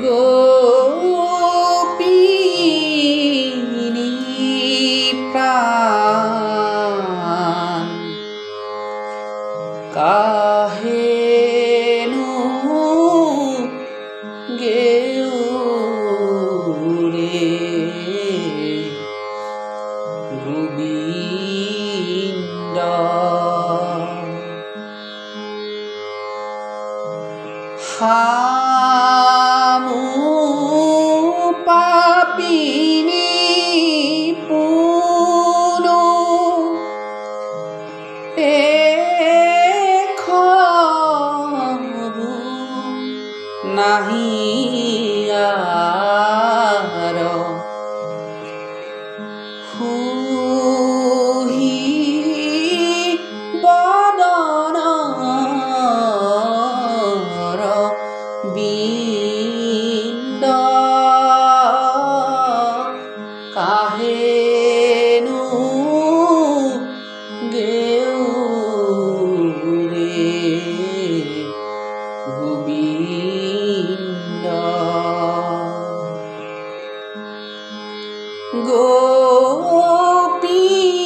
গোপিনী প্রাণ কাহেনু গেউরে গোবিন্দ হামু পাপিনী পুনু এখবু নাহি আর হুহি বদন বিন্দ কাহেনু গেউরে গোবিন্দ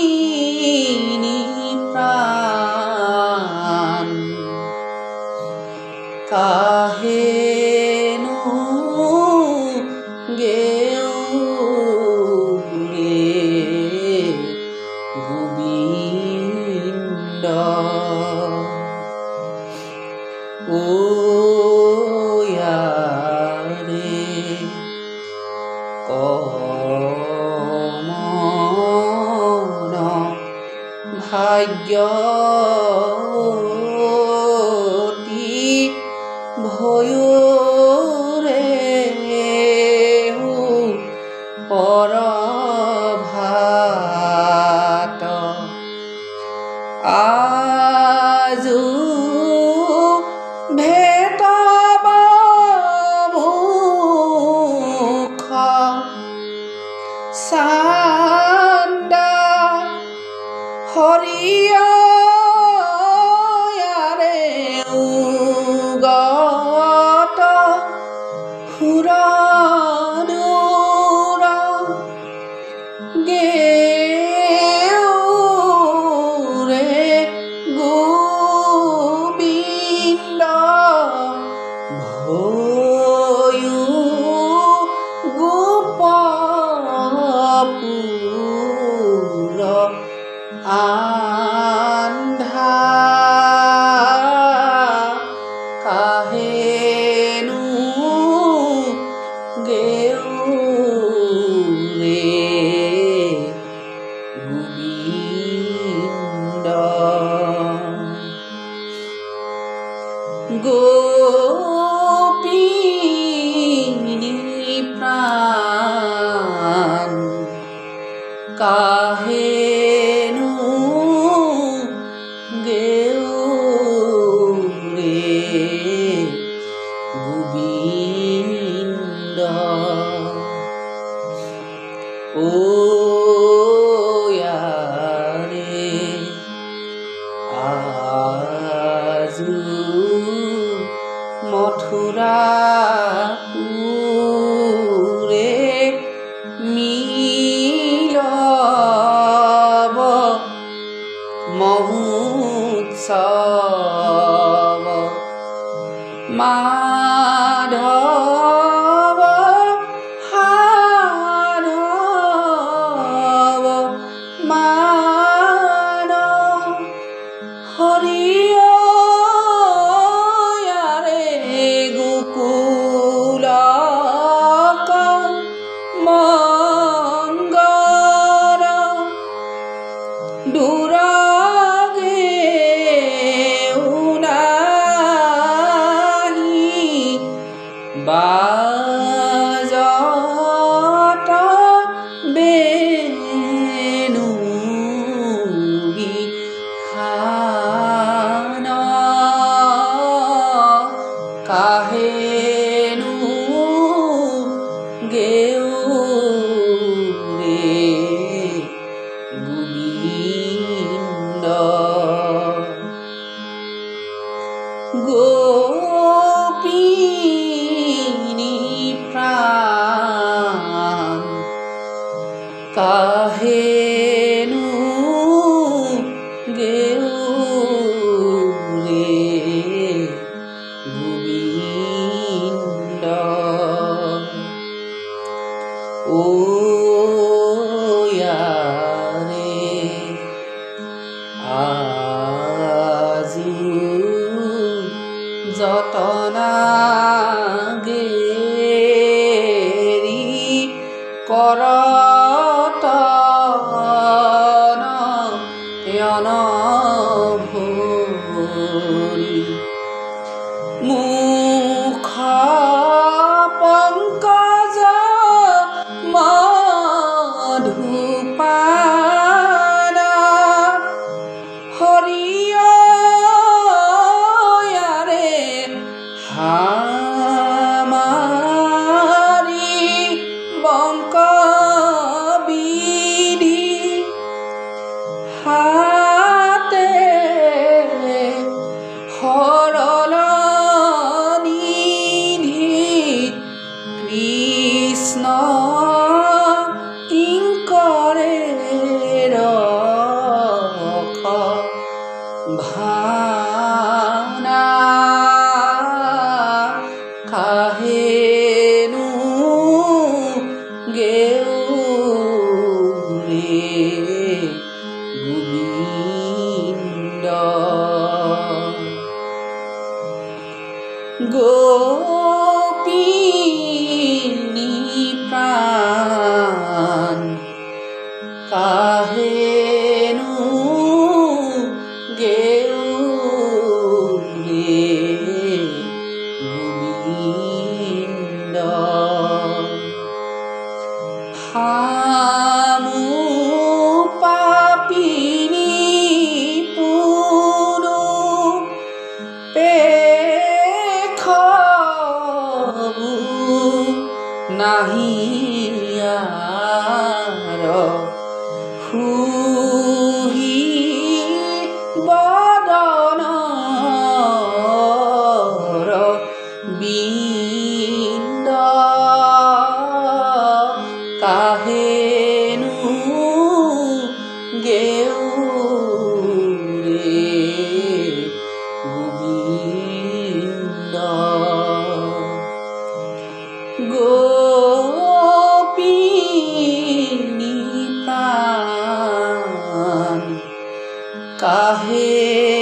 গোপিনী প্রাণ কাহেনু গেউরে গোবিন্দ ও রে কমন ভাগ্যটি ভয়ুরে পরভাত আজু ভেটাব মুখ সান্দা হরিয়ারে উগত খুরানুরা গেউরে গোবিন্দ ভয়ু গোপপুর আন্ধা কাহেনু গেউরে গোবিন্দ গোপিনী প্রাণ কাহেনু গেউরে গোবিন্দ ও রে আজু মথুরা পুরে মিলব মহোৎসব মাধব হাধব মাধব হরিয়ারে গোকুল মঙ্গল দুরাগে উনাহি যতনা গেৰি কৰতন অনভৰি মুখ পংকজ মধুপানা হৰিয়াৰে হামাৰি বংক বিধি হাতে সৰল কৃষ্ণ কিংকৰে ৰখ ভানা কাহেনো গেউৰে গোবিন্দ গোপিনী প্ৰাণ কাহেনো গেউৰে গোবিন্দ হামু পাপিনী পুৰু পেখবু নাহিয়াৰ সুহি বদনৰ বিন্দ কাহেনো গেউৰে গোবিন্দ গোপিনী প্ৰাণ কাহে